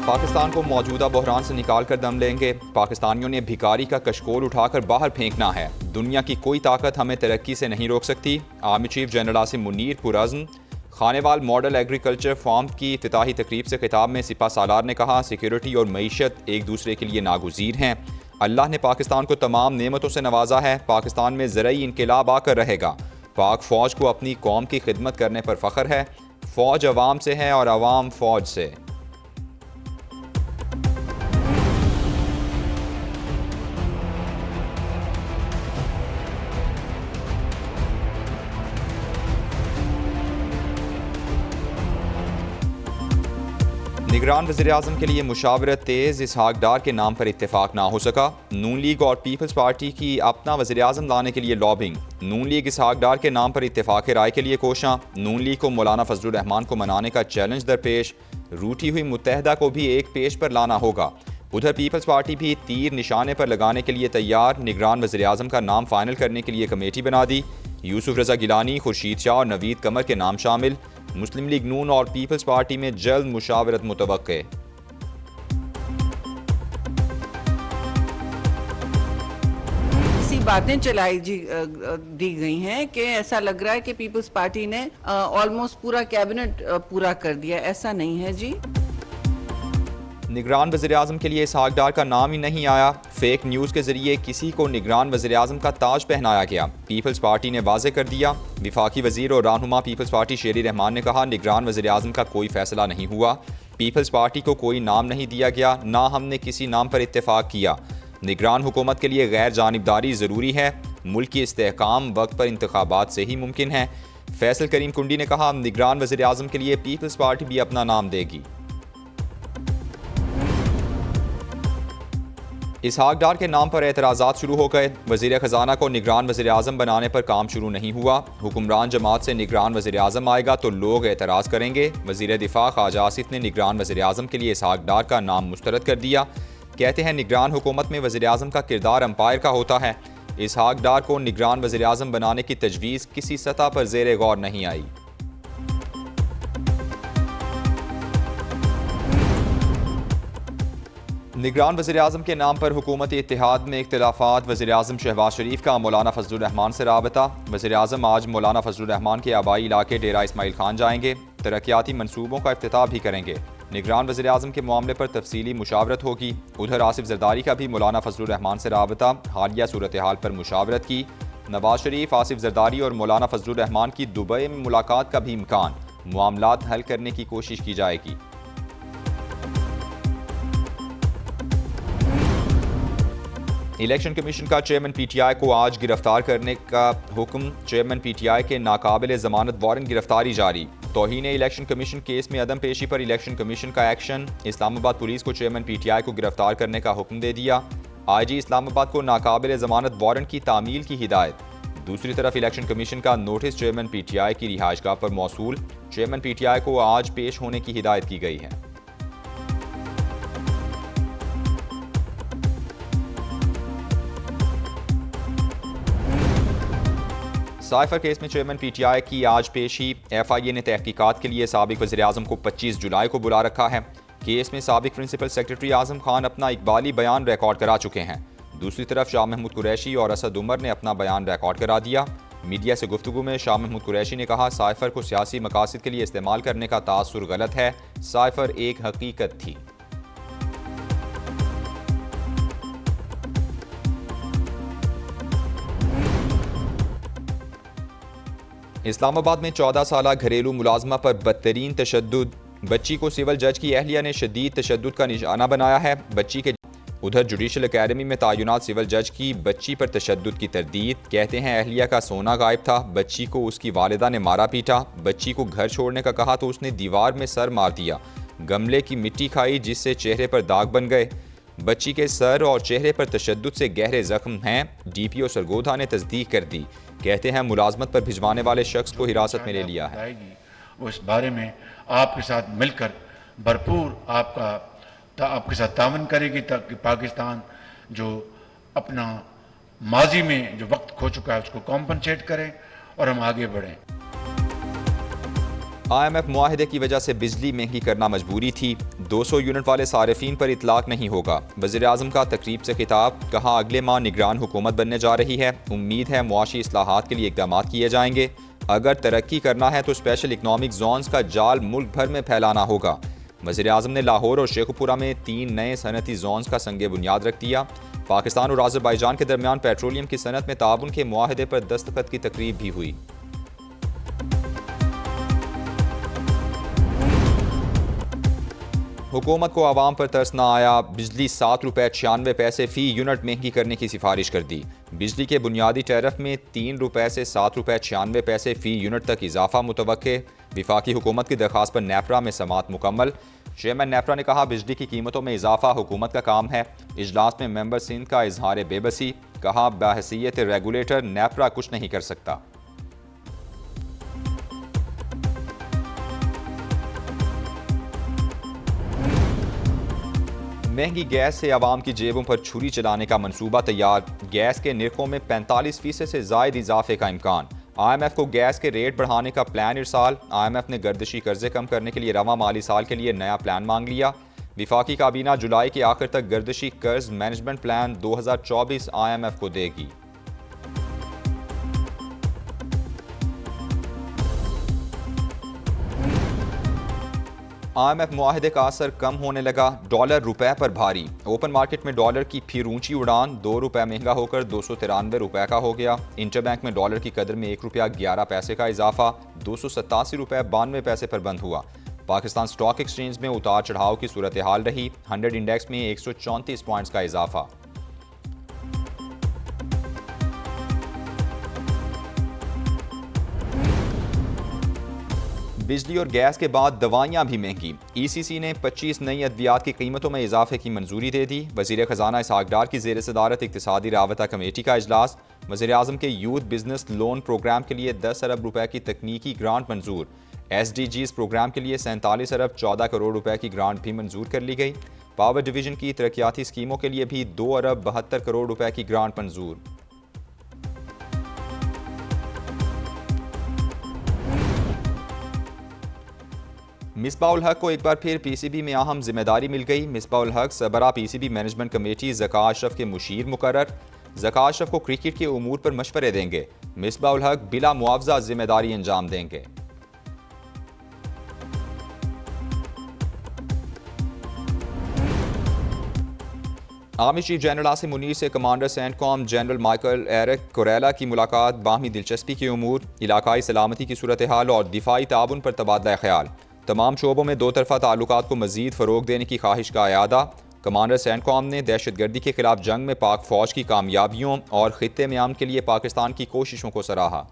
पाकिस्तान को मौजूदा बहरान से निकाल कर दम लेंगे। पाकिस्तानियों ने भिखारी का कशकोल उठाकर बाहर फेंकना है। दुनिया की कोई ताकत हमें तरक्की से नहीं रोक सकती। Army chief general Asim Munir पुरअज़्म। खानेवाल मॉडल एग्रीकल्चर फार्म की इफ्तिताही तकरीब से खिताब में सिपा सालार ने कहा, सिक्योरिटी और मईशत एक दूसरे के लिए नागुज़ीर हैं। अल्लाह ने पाकिस्तान को तमाम नेमतों से नवाजा है। पाकिस्तान में ज़रई इनकलाब आकर रहेगा। पाक फ़ौज को अपनी कौम की खिदमत करने पर फ़ख्र है। फ़ौज अवाम से है और अवाम फ़ौज से। निगरान वज़ीर-ए-आज़म के लिए मुशावरत तेज़। इसहाक डार के नाम पर इत्तेफाक ना हो सका। नून लीग और पीपल्स पार्टी की अपना वज़ीर-ए-आज़म लाने के लिए लॉबिंग। नून लीग इसहाक डार के नाम पर इत्तेफाक राय के लिए कोशां। नून लीग को मौलाना फजलुर रहमान को मनाने का चैलेंज दरपेश। रूठी हुई मुत्तहदा को भी एक पेश पर लाना होगा। उधर पीपल्स पार्टी भी तीर निशाने पर लगाने के लिए तैयार। निगरान वज़ीर-ए-आज़म का नाम फाइनल करने के लिए कमेटी बना दी। यूसुफ रज़ा गिलानी, खुर्शीद शाह और नवीद कमर के नाम शामिल। मुस्लिम लीग नून और पीपल्स पार्टी में जल्द मुशावरत मुतवक्के। ऐसी बातें चलाई दी गई हैं कि ऐसा लग रहा है कि पीपल्स पार्टी ने ऑलमोस्ट पूरा कैबिनेट पूरा कर दिया। ऐसा नहीं है जी। निगरान वज़ीर-ए-आज़म के लिए इसहाक डार का नाम ही नहीं आया। फेक न्यूज़ के जरिए किसी को निगरान वज़ीर-ए-आज़म का ताज पहनाया गया। पीपल्स पार्टी ने वाज़े कर दिया। विफाकी वज़ीर और रहनुमा पीपल्स पार्टी शेरी रहमान ने कहा, निगरान वज़ीर-ए-आज़म का कोई फैसला नहीं हुआ। पीपल्स पार्टी को कोई नाम नहीं दिया गया, ना हमने किसी नाम पर इत्तेफाक किया। निगरान हुकूमत के लिए गैर जानिबदारी ज़रूरी है। मुल्क की इस्तेहकाम वक्त पर इंतखाबात से ही मुमकिन है। फैसल करीम कुंडी ने कहा, निगरान वज़ीर-ए-आज़म के लिए पीपल्स पार्टी भी अपना नाम देगी। इसहाक डार के नाम पर एतराज़ात शुरू हो गए। वज़ीर ख़जाना को निगरान वज़ीर-ए-आज़म बनाने पर काम शुरू नहीं हुआ। हुक्मरान जमात से निगरान वज़ीर-ए-आज़म आएगा तो लोग एतराज़ करेंगे। वज़ीर दिफ़ा ख्वाजा आसिफ ने निगरान वज़ीर-ए-आज़म के लिए इसहाक डार का नाम मुस्तरद कर दिया। कहते हैं, निगरान हुकूमत में वज़ीर-ए-आज़म का किरदार अंपायर का होता है। इसहाक डार को निगरान वज़ीर-ए-आज़म बनाने की तजवीज़ किसी सतह पर ज़ेरे गौर नहीं आई। निगरान वज़ीर-ए-आज़म के नाम पर हुकूमती इत्तेहाद में इख्तिलाफ़ात। वज़ीर-ए-आज़म शहबाज शरीफ का मौलाना फजलुर रहमान से राबता। वज़ीर-ए-आज़म आज मौलाना फजलुर रहमान के आबाई इलाके डेरा इस्माइल खान जाएंगे। तरक्याती मनसूबों का इफ्तिताह भी करेंगे। निगरान वज़ीर-ए-आज़म के मामले पर तफसीली मुशावरत होगी। उधर आसिफ जरदारी का भी मौलाना फजलुर रहमान से राबता। हालिया सूरत हाल पर मुशावरत की। नवाज शरीफ, आसिफ जरदारी और मौलाना फजलुर रहमान की दुबई में मुलाकात का भी इम्कान। मामलात हल करने की कोशिश की जाएगी। इलेक्शन कमीशन का चेयरमैन पीटीआई को आज गिरफ्तार करने का हुक्म। चेयरमैन पीटीआई के नाकाबिल ज़मानत वारंट गिरफ्तारी जारी। तौहीन इलेक्शन कमीशन केस में अदम पेशी पर इलेक्शन कमीशन का एक्शन। इस्लामाबाद पुलिस को चेयरमैन पीटीआई को गिरफ्तार करने का हुक्म दे दिया। आईजी इस्लामाबाद को नाकाबिल ज़मानत वारंट की तामील की हिदायत। दूसरी तरफ इलेक्शन कमीशन का नोटिस चेयरमैन पीटीआई की रिहाइशगाह पर मौसूल। चेयरमैन पीटीआई को आज पेश होने की हिदायत की गई है। साइफर केस में चेयरमैन पीटीआई की आज पेशी। एफआईए ने तहकीकात के लिए साबिक वज़ीर-ए-आज़म को 25 जुलाई को बुला रखा है। केस में साबिक प्रिंसिपल सेक्रेटरी आज़म खान अपना इकबाली बयान रिकॉर्ड करा चुके हैं। दूसरी तरफ शाह महमूद कुरैशी और असद उमर ने अपना बयान रिकॉर्ड करा दिया। मीडिया से गुफ्तगू में शाह महमूद कुरैशी ने कहा, साइफर को सियासी मकासद के लिए इस्तेमाल करने का तासुर गलत है। साइफर एक हकीकत थी। इस्लामाबाद में 14 साला घरेलू मुलाजमा पर बदतरीन तशद्दुद। बच्ची को सिविल जज की अहलिया ने शदीद तशद्दुद का निशाना बनाया है। बच्ची के उधर जुडिशल अकेडमी में तैनात सिविल जज की बच्ची पर तशद्दुद की तरदीद। कहते हैं, अहलिया का सोना गायब था। बच्ची को उसकी वालिदा ने मारा पीटा। बच्ची को घर छोड़ने का कहा तो उसने दीवार में सर मार दिया। गमले की मिट्टी खाई जिससे चेहरे पर दाग बन गए। बच्ची के सर और चेहरे पर तशद्दुद से गहरे जख्म हैं। डीपीओ सरगोधा ने तस्दीक कर दी। कहते हैं, मुलाजमत पर भिजवाने वाले शख्स को हिरासत में ले लिया है। उस बारे में आपके साथ मिलकर भरपूर आपके साथ तावन करेगी ताकि पाकिस्तान जो अपना माजी में जो वक्त खो चुका है उसको कॉम्पनसेट करें और हम आगे बढ़ें। IMF मुआहदे की वजह से बिजली महंगी करना मजबूरी थी, 200 यूनिट वाले सारिफीन पर इतलाक नहीं होगा। वज़ीर आज़म का तकरीब से खिताब, कहा अगले माह निगरान हुकूमत बनने जा रही है, उम्मीद है मुआशी इस्लाहात के लिए इक़दाम किए जाएंगे। अगर तरक्की करना है तो स्पेशल इकनॉमिक जोन्स का जाल मुल्क भर में फैलाना होगा। वज़ीर आज़म ने लाहौर और शेखुपुरा में 3 नए सनती जोन्स का संगे बुनियाद रख दिया। पाकिस्तान और आज़रबाईजान के दरमियान पेट्रोलियम की सनत में ताउन के मुआहदे पर दस्तखत की तकरीब भी हुई। हुकूमत को आवाम पर तरस न आया, बिजली 7 रुपये 96 पैसे फ़ी यूनिट महंगी करने की सिफारिश कर दी। बिजली के बुनियादी टैरिफ में 3 रुपये से 7 रुपये 96 पैसे फ़ी यूनिट तक इजाफा मुतवक्के। विफाकी हुकूमत की दरख्वास्त पर नेपरा में समात मुकम्मल। चेयरमैन नेपरा ने कहा बिजली की कीमतों में इजाफा हुकूमत का काम है। इजलास में मेंबर सिंध का इजहार बेबसी, कहा बहसीयत रेगुलेटर नेपरा कुछ नहीं कर सकता। महंगी गैस से आवाम की जेबों पर छुरी चलाने का मंसूबा तैयार, गैस के निर्खों में 45% से ज़ायद इजाफे का इम्कान। IMF को गैस के रेट बढ़ाने का प्लान इरसाल। IMF ने गर्दिशी कर्जे कम करने के लिए रवा माली साल के लिए नया प्लान मांग लिया। विफाकी काबीना जुलाई के आखिर तक गर्दिशी कर्ज मैनेजमेंट प्लान 2024 IMF को देगी। IMF मुआहदे का असर कम होने लगा, डॉलर रुपए पर भारी। ओपन मार्केट में डॉलर की फिर ऊंची उड़ान, 2 रुपये महंगा होकर 293 रुपये का हो गया। इंटरबैंक में डॉलर की कदर में 1 रुपया 11 पैसे का इजाफा, 287 रुपये 92 पैसे पर बंद हुआ। पाकिस्तान स्टॉक एक्सचेंज में उतार चढ़ाव की सूरत हाल रही, 100 इंडेक्स में 134 पॉइंट्स का इजाफा। बिजली और गैस के बाद दवाइयां भी महंगी। ECC ने 25 नई अद्वियात की कीमतों में इजाफे की मंजूरी दे दी। वज़ीर ख़जाना इसहाक डार की ज़ेर सदारत इक़्तिसादी राबता कमेटी का इजलास। वज़ीर आज़म के यूथ बिजनेस लोन प्रोग्राम के लिए 10 अरब रुपए की तकनीकी ग्रांट मंजूर। SDGs प्रोग्राम के लिए 47 अरब 14 करोड़ रुपए की ग्रांट भी मंजूर कर ली गई। पावर डिवीजन की तरक्याती स्कीमों के लिए भी 2 अरब 72 करोड़ रुपए की ग्रांट मंजूर। मिसबाह उल हक को एक बार फिर PCB में अहम जिम्मेदारी मिल गई। Misbah ul Haq सरबरा PCB management committee Zaka Ashraf के मुशीर मुकर्रर। ज़का अशरफ को क्रिकेट के उमूर पर मशवरे देंगे। मिसबाह उल हक बिला मुआवजा जिम्मेदारी अंजाम देंगे। Army chief general Asim Munir से commander CENTCOM general Michael Erik Kurilla की मुलाकात, बाहमी दिलचस्पी के उमूर, इलाकाई सलामती की सूरत हाल और दिफाई ताउन पर तबादला ख्याल। तमाम शोबों में दो तरफा ताल्लुकात को मजीद फ़रोग देने की ख्वाहिश का अयादा। कमांडर सेंटकॉम ने दहशतगर्दी के खिलाफ जंग में पाक फ़ौज की कामयाबियों और ख़ित्ते में अमन के लिए पाकिस्तान की कोशिशों को सराहा।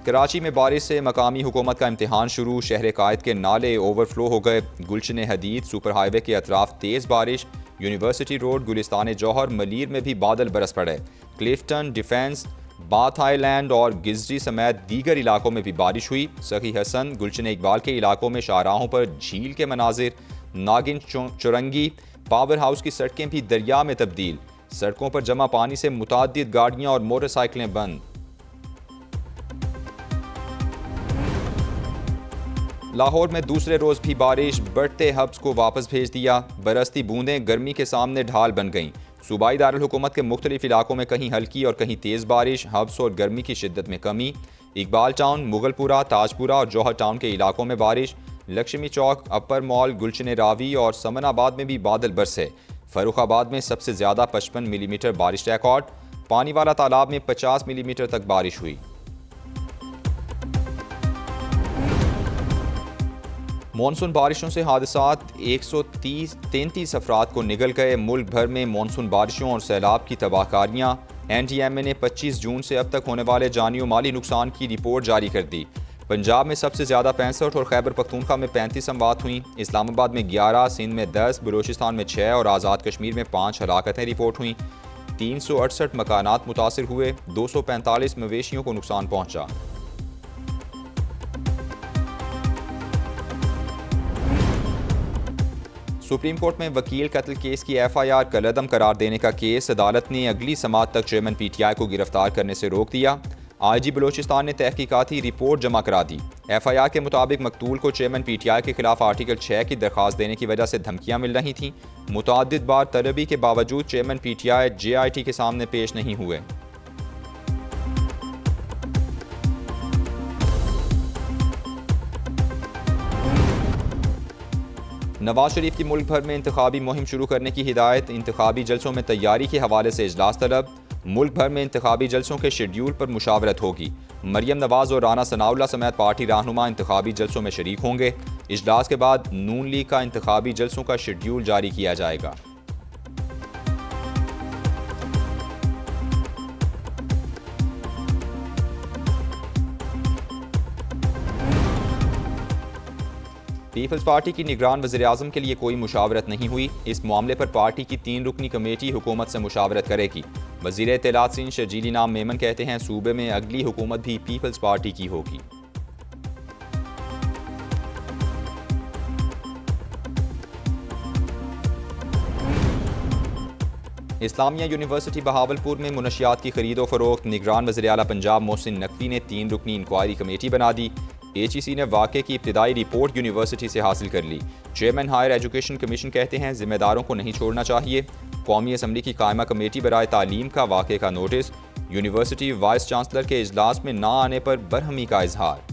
कराची में बारिश से मकामी हुकूमत का इम्तिहान शुरू, शहर कायद के नाले ओवरफ्लो हो गए। गुलशन हदीद सुपर हाईवे के अतराफ तेज़ बारिश, यूनिवर्सिटी रोड, गुलिस्तान जौहर, मलीर में भी बादल बरस पड़े। क्लिफ्टन, डिफेंस, बाथ आइलैंड और गिजरी समेत दीगर इलाकों में भी बारिश हुई। सखी हसन, गुलशन इकबाल के इलाकों में शाहराहों पर झील के मनाजिर, नागिन चुरंगी, पावर हाउस की सड़कें भी दरिया में तब्दील। सड़कों पर जमा पानी से मुताद्दिद गाड़ियाँ और मोटरसाइकिलें बंद। लाहौर में दूसरे रोज़ भी बारिश, बढ़ते हब्स को वापस भेज दिया। बरसती बूंदें गर्मी के सामने ढाल बन गईं। सूबाई दारुल हुकूमत के मुख्तलिफ इलाकों में कहीं हल्की और कहीं तेज़ बारिश, हब्स और गर्मी की शिद्दत में कमी। इकबाल टाउन, मुगलपुरा, ताजपुरा और जौहर टाउन के इलाकों में बारिश। लक्ष्मी चौक, अपर मॉल, गुलशन रावी और समनाबाद में भी बादल बरसे। फर्रुखाबाद में सबसे ज़्यादा 55 मिलीमीटर बारिश रिकॉर्ड। पानी वाला तालाब में 50 मिलीमीटर तक बारिश हुई। मॉनसून बारिशों से हादसात, 133 अफराद को निगल गए। मुल्क भर में मॉनसून बारिशों और सैलाब की तबाहकारियाँ। NTMA ने 25 जून से अब तक होने वाले जानी और माली नुकसान की रिपोर्ट जारी कर दी। पंजाब में सबसे ज़्यादा 65 और खैबर पख्तूनख्वा में 35 अमवात हुई। इस्लामाबाद में 11, सिंध में 10, बलूचिस्तान में 6 और आज़ाद कश्मीर में 5 हलाकतें रिपोर्ट हुई। 368 मकानात मुतासिर हुए, 245 मवेशियों को नुकसान पहुँचा। सुप्रीम कोर्ट में वकील कत्ल केस की FIR कलअदम करार देने का केस, अदालत ने अगली समाअत तक चेयरमैन PTI को गिरफ्तार करने से रोक दिया। IG बलोचिस्तान ने तहकीकाती रिपोर्ट जमा करा दी। FIR के मुताबिक मकतूल को चेयरमैन PTI के खिलाफ आर्टिकल 6 की दरख्वास्त देने की वजह से धमकियां मिल रही थीं। मुतअद्दिद बार तलबी के बावजूद चेयरमैन PTI JIT के सामने पेश नहीं हुए। नवाज शरीफ की मुल्क भर में इंतखाबी मुहिम शुरू करने की हिदायत। इंतखाबी जलसों में तैयारी के हवाले से इजलास तलब। मुल्क भर में इंतखाबी जलसों के शेड्यूल पर मुशावरत होगी। मरियम नवाज और राना सनाउल्लाह समेत पार्टी रहनुमा इंतखाबी जलसों में शरीक होंगे। इजलास के बाद नून लीग का इंतखाबी जलसों का शेड्यूल जारी किया जाएगा। पीपल्स पार्टी की निगरान वज़ीर-ए-आज़म के लिए कोई मुशावरत नहीं हुई। इस मामले पर पार्टी की 3 रुकनी कमेटी हुकूमत से मुशावरत करेगी। वज़ीर इत्तलात सिंह शर्जीली नाम मेमन कहते हैं सूबे में अगली हुकूमत भी पीपल्स पार्टी की होगी। इस्लामिया यूनिवर्सिटी बहावलपुर में मुनशियात की खरीदो फरोख्त। निगरान वज़ीर आला पंजाब मोहसिन नकवी ने 3 रुकनी इंक्वायरी कमेटी बना दी। HEC ने वाक़े की इब्तिदाई रिपोर्ट यूनिवर्सिटी से हासिल कर ली। चेयरमैन हायर एजुकेशन कमीशन कहते हैं जिम्मेदारों को नहीं छोड़ना चाहिए। कौमी असम्बली की कायमा कमेटी बराए तालीम का वाक़े का नोटिस। यूनिवर्सिटी वाइस चांसलर के इजलास में ना आने पर बरहमी का इजहार।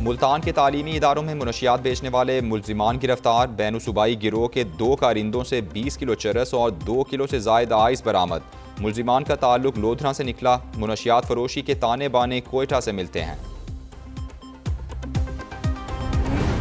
मुल्तान के तालीमी इदारों में मुनशियात बेचने वाले मुलजिमान गिरफ्तार। बैनु सूबाई गिरोह के 2 कारिंदों से 20 किलो चरस और 2 किलो से ज़ायद आइस बरामद। मुलजिमान का ताल्लुक लोधरा से निकला। मुनशियात फरोशी के ताने बाने कोयटा से मिलते हैं।